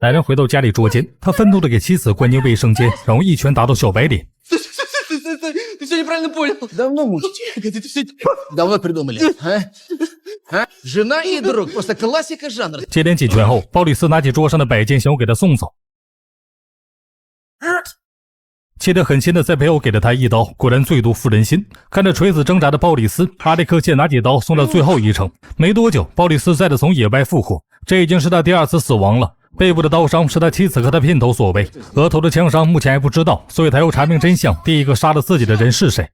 男人回到家里捉奸，他愤怒地给妻子关进卫生间，然后一拳打到小白脸。Ты все неправильно понял. Давно мучите. Давно придумали. Жена и друг. Просто классика жанра. 接连几拳后，鲍里斯拿起桌上的摆件，想要给他送走。切得很轻的在背后给了他一刀，果然最毒妇人心。看着垂死挣扎的鲍里斯，阿历克谢拿起刀送到最后一程。没多久，鲍里斯再次从野外复活，这已经是他第2次死亡了。背部的刀伤是他妻子和他姘头所为，额头的枪伤目前还不知道，所以他要查明真相，第一个杀了自己的人是谁。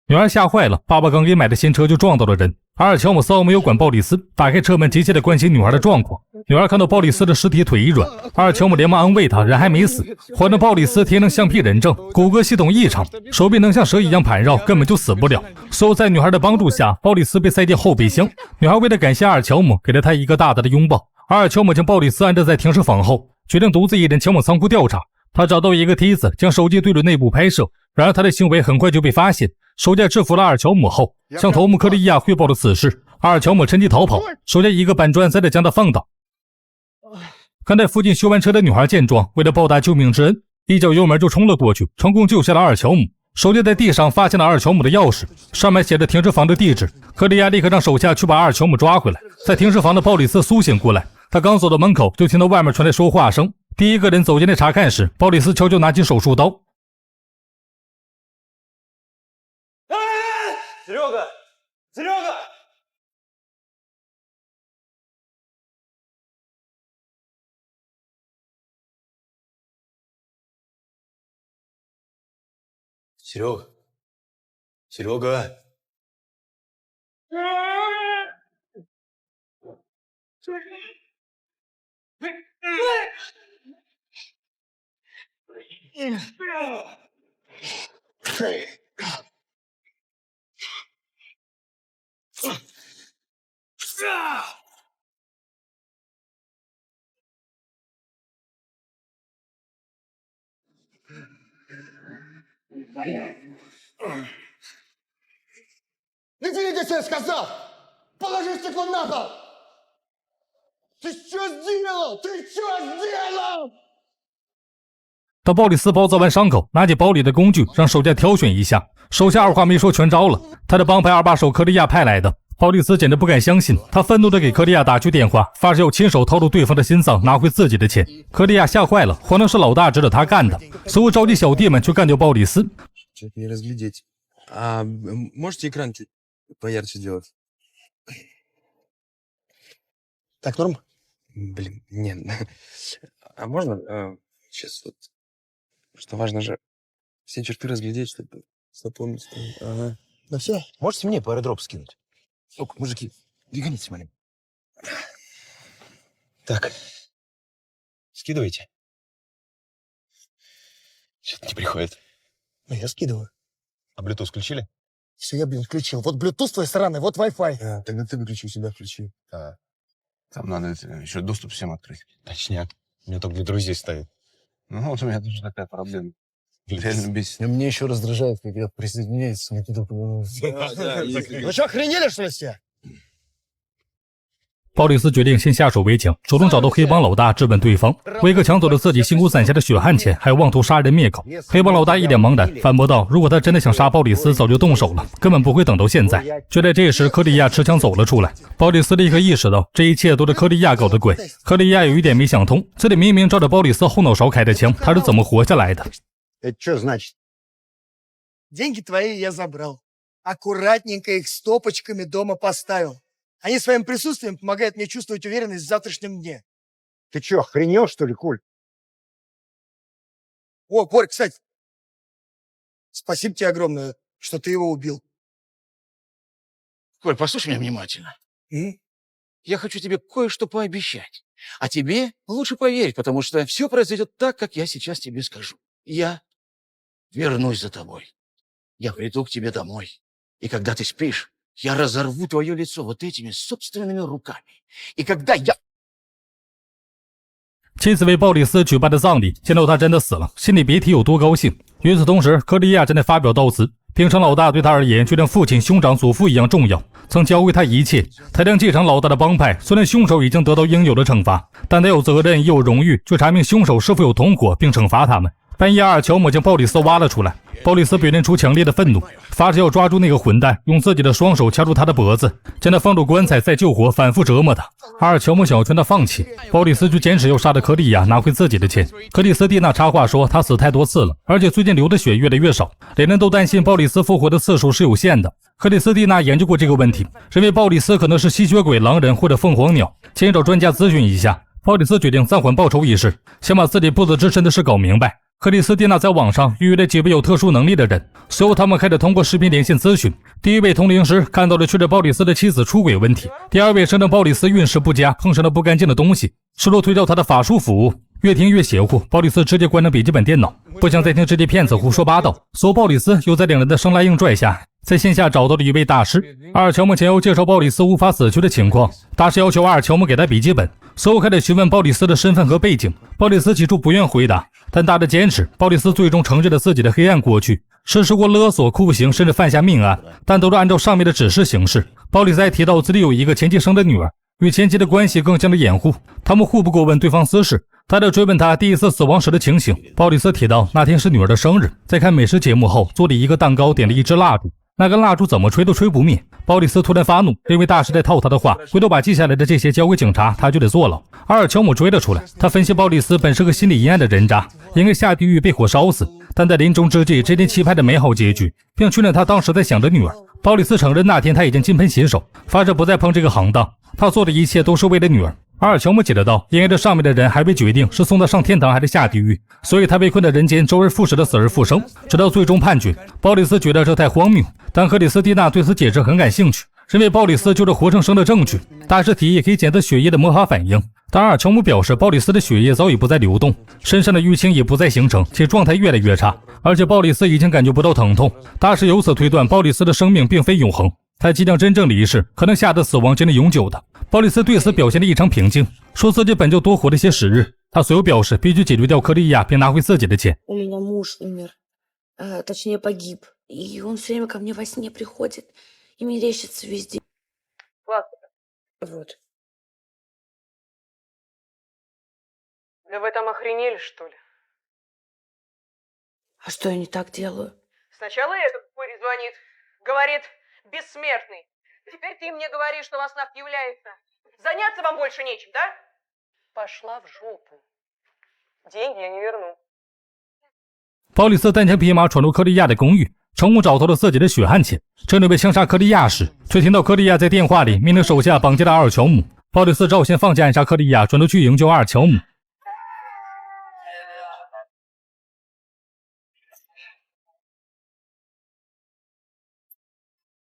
女儿吓坏了，爸爸刚给买的新车就撞到了人。阿尔乔姆丝毫没有管鲍里斯，打开车门急切地关心女儿的状况。女儿看到鲍里斯的尸体腿一软，阿尔乔姆连忙安慰他，人还没死。换成鲍里斯天生橡皮人症，骨骼系统异常，手臂能像蛇一样盘绕，根本就死不了。所以在女孩的帮助下，鲍里斯被塞进后备箱。女孩为了感谢阿尔乔姆，给了他一个大大的拥抱。阿尔乔姆将鲍里斯安置在停尸房后，决定独自一人前往仓库调查。他找到一个梯子，将手机对准内部拍摄。然而他的行为很快就被发现，手下制服了阿尔乔姆后，向头目克利亚汇报了此事。阿尔乔姆趁机逃跑，手下一个搬砖再的将他放倒。看在附近修完车的女孩见状，为了报答救命之恩，一脚油门就冲了过去，成功救下了阿尔乔姆。手下在地上发现了阿尔乔姆的钥匙，上面写着停尸房的地址。克利亚立刻让手下去把阿尔乔姆抓回来。在停尸房的鲍里斯苏醒过来，他刚走到门口，就听到外面传来说话声。第一个人走进来查看时，鲍里斯悄悄拿起手术刀。Серега! Серега! Серега! Серега! Лети, я сказал! Положи стекло на пол! Ты что сделал? Ты что сделал? 当鲍里斯包扎完伤口，拿起包里的工具，让手下挑选一下。手下二话没说全招了，他的帮派二把手克利亚派来的。鲍里斯简直不敢相信，他愤怒地给克利亚打去电话，发誓要亲手掏出对方的心脏，拿回自己的钱。克利亚吓坏了，慌张是老大指着他干的，所有召集小弟们去干掉鲍里斯。Что-то не разглядеть. Можете экран чуть поярче сделать? Так, норм? Блин, нет. А можно сейчас вот, что важно же все черты разглядеть, чтобы запомнить. Ага. Ну все. Можете мне по аэродропу скинуть? Ну-ка, мужики, двигайтесь, малин. Так. Скидывайте. Что-то не приходит. Ну, я скидываю. А Bluetooth включили? Все, я, включил. Вот Bluetooth твой сраный, вот Wi-Fi. Тогда ты выключи, у себя включи. Там надо еще доступ всем открыть. Точняк. У меня только для друзей стоит. Ну, вот у меня тоже такая проблема. Реально бесит. И мне еще раздражает, когда присоединяется. Ну что, охренели, что ли, все? 鲍里斯决定先下手为强，主动找到黑帮老大质问对方。威克抢走了自己辛苦攒下的血汗钱，还妄图杀人灭口。黑帮老大一脸茫然，反驳道：“如果他真的想杀鲍里斯，早就动手了，根本不会等到现在。”就在这时，克利亚持枪走了出来。鲍里斯立刻意识到这一切都是克利亚搞的鬼。克利亚有一点没想通，这里明明照着鲍里斯后脑勺开的枪，他是怎么活下来的？ Это что значит? Деньги твои я забрал. Аккуратненько их стопочками дома поставил. Они своим присутствием помогают мне чувствовать уверенность в завтрашнем дне. Ты что, охренел, что ли, Коль? О, Борь, кстати, спасибо тебе огромное, что ты его убил. Коль, послушай меня внимательно. Я хочу тебе кое-что пообещать. А тебе лучше поверить, потому что все произойдет так, как я сейчас тебе скажу. Я вернусь за тобой. Я приду к тебе домой. И когда ты спишь, я разорву твое лицо вот этими собственными руками. И когда я... 妻子为鲍里斯举办的葬礼，见到他真的死了，心里别提有多高兴。与此同时，克利亚正在发表悼词，兵场老大对他而言就像父亲、兄长、祖父一样重要，曾教会他一切。他将继承老大的帮派，虽然凶手已经得到应有的惩罚，但他有责任也有荣誉去查明凶手是否有同伙，并惩罚他们。半夜，阿尔乔姆将鲍里斯挖了出来。鲍里斯表现出强烈的愤怒，发誓要抓住那个混蛋，用自己的双手掐住他的脖子，将他放入棺材再救活，反复折磨他。阿尔乔姆想要劝他放弃，鲍里斯却坚持要杀了克利亚，拿回自己的钱。克里斯蒂娜插话说，他死太多次了，而且最近流的血越来越少，两人都担心鲍里斯复活的次数是有限的。克里斯蒂娜研究过这个问题，认为鲍里斯可能是吸血鬼、狼人或者凤凰鸟，建议找专家咨询一下。鲍里斯决定暂缓报仇一事，想把自己不死之身的事搞明白。克里斯蒂娜在网上预约了几位有特殊能力的人，随后他们开始通过视频连线咨询。第一位通灵师看到了吹着鲍里斯的妻子出轨问题，第二位声称鲍里斯运势不佳，碰上了不干净的东西，试图推销他的法术服务。越听越邪乎，鲍里斯直接关了笔记本电脑，不想再听这些骗子胡说八道。所以鲍里斯又在两人的生拉硬拽下，在线下找到了一位大师。阿尔乔姆前后介绍鲍里斯无法死去的情况，大师要求阿尔乔姆给他笔记本，随后开始询问鲍里斯的身份和背景。鲍里斯起初不愿回答，但大师坚持，鲍里斯最终承认了自己的黑暗过去，实施过勒索、酷刑，甚至犯下命案，但都是按照上面的指示行事。鲍里斯还提到自己有一个前妻生的女儿，与前妻的关系更像了掩护，他们互不过问对方私事。他在追问他第一次死亡时的情形，鲍里斯提到那天是女儿的生日，在看美食节目后做了一个蛋糕，点了一支蜡烛，那根蜡烛怎么吹都吹不灭。鲍里斯突然发怒，认为大师在套他的话，回头把记下来的这些交给警察，他就得坐牢。阿尔乔姆追了出来，他分析鲍里斯本是个心理阴暗的人渣，应该下地狱被火烧死，但在临终之际这天期盼的美好结局，并确认他当时在想着女儿。鲍里斯承认那天他已经金盆洗手，发誓不再碰这个行当，他做的一切都是为了女儿。阿尔乔姆解释道，因为这上面的人还未决定是送他上天堂还是下地狱，所以他被困在人间，周而复始的死而复生，直到最终判决。鲍里斯觉得这太荒谬，但克里斯蒂娜对此解释很感兴趣，认为鲍里斯就是活生生的证据。大师提议可以检测血液的魔法反应，但阿尔乔姆表示鲍里斯的血液早已不再流动，身上的淤青也不再形成，且状态越来越差，而且鲍里斯已经感觉不到疼痛。大师由此推断鲍里斯的生命并非永恒，他即将真正离世，可能下的死亡将是永久的。鲍里斯对此表现得异常平静，说自己本就多活了些时日。他随后表示必须解决掉克利亚，并拿回自己的钱。У меня муж умер, точнее погиб, и он все время ко мне во сне приходит и мерещится везде. Вот. Да вы там охренели, что ли? А что я не так делаю? Сначала этот пырь звонит, говорит, бессмертный. Теперь ты мне говоришь, что во снах является. Заняться вам больше нечем, да? Пошла в жопу. Деньги я не верну. 鲍里斯单枪匹马闯入克利亚的公寓，成功找到了自己的血汗钱。正准备枪杀克利亚时，却听到克利亚在电话里命令手下绑架了阿尔乔姆。鲍里斯只好先放弃暗杀克利亚，转头去营救阿尔乔姆。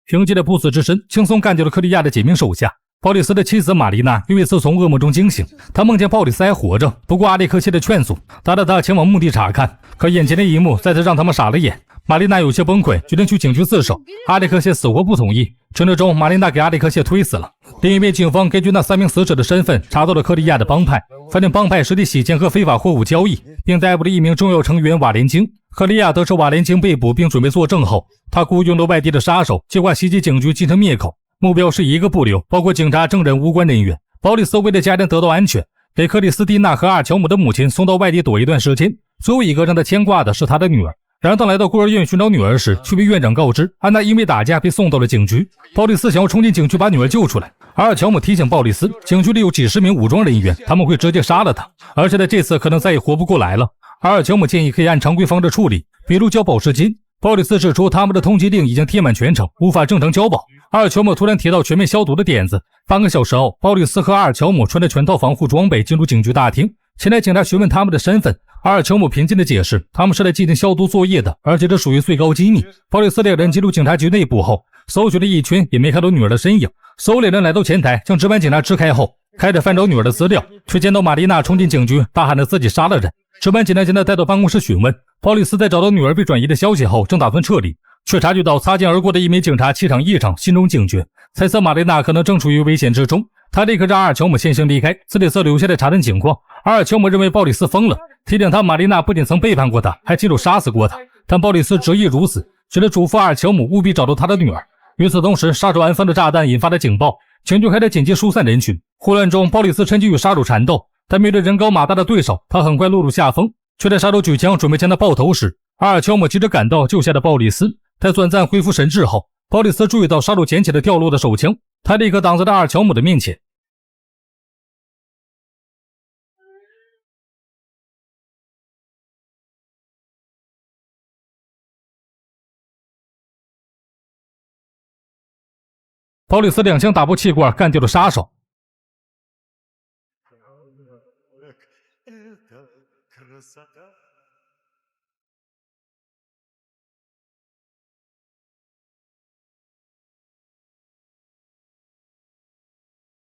凭借着不死之身，轻松干掉了克利亚的几名手下。鲍里斯的妻子玛丽娜又一次从噩梦中惊醒，她梦见鲍里斯还活着，不顾阿列克谢的劝阻，带着他前往墓地查看。可眼前的一幕再次让他们傻了眼。玛丽娜有些崩溃，决定去警局自首。阿列克谢死活不同意。争执中，玛丽娜给阿列克谢推死了。另一边，警方根据那3名死者的身份查到了克利亚的帮派，发现帮派实体洗钱和非法货物交易，并逮捕了一名重要成员瓦连京。克利亚得知瓦连京被捕并准备作证后，他雇佣了外地的杀手，计划袭击警局进行灭口，目标是一个不留，包括警察、证人、无关人员。鲍里斯为了家人得到安全，给克里斯蒂娜和阿尔乔姆的母亲送到外地躲一段时间。最后一个让他牵挂的是他的女儿。然而当来到孤儿院寻找女儿时，却被院长告知安娜因为打架被送到了警局。鲍里斯想要冲进警局把女儿救出来，阿尔乔姆提醒鲍里斯，警局里有几十名武装人员，他们会直接杀了他，而且在这次可能再也活不过来了。阿尔乔姆建议可以按常规方式处理，比如交保释金。鲍里斯指出他们的通缉令已经贴满全城，无法正常交保。阿尔乔姆突然提到全面消毒的点子。半个小时后，鲍里斯和阿尔乔姆穿着全套防护装备进入警局大厅，前来警察询问他们的身份。阿尔乔姆平静地解释，他们是来进行消毒作业的，而且这属于最高机密。鲍里斯两人进入警察局内部后，搜寻了一圈，也没看到女儿的身影。所有两人来到前台，将值班警察支开后，开始翻找女儿的资料，却见到玛丽娜冲进警局，大喊着自己杀了人。值班警察将她带到办公室询问。鲍里斯在找到女儿被转移的消息后，正打算撤离，却察觉到擦肩而过的一名警察气场异常，心中警觉，猜测玛丽娜可能正处于危险之中。他立刻让阿尔乔姆先行离开，自己则留下来查证情况。阿尔乔姆认为鲍里斯疯了，提醒他玛丽娜不仅曾背叛过他，还亲手杀死过他，但鲍里斯执意如此，只得嘱咐阿尔乔姆务必找到他的女儿。与此同时，杀手安放的炸弹引发了警报，警队还得紧急疏散人群。混乱中，鲍里斯趁机与杀手缠斗，但面对人高马大的对手，他很快落入下风。却在杀手举枪准备将他爆头时，阿尔乔姆急着赶到，救下了鲍里斯。在短暂恢复神智后，鲍里斯注意到杀手捡起了掉落的手枪，他立刻挡在了阿尔乔姆的面前。鲍里斯2枪打破气罐，干掉了杀手。Это красота.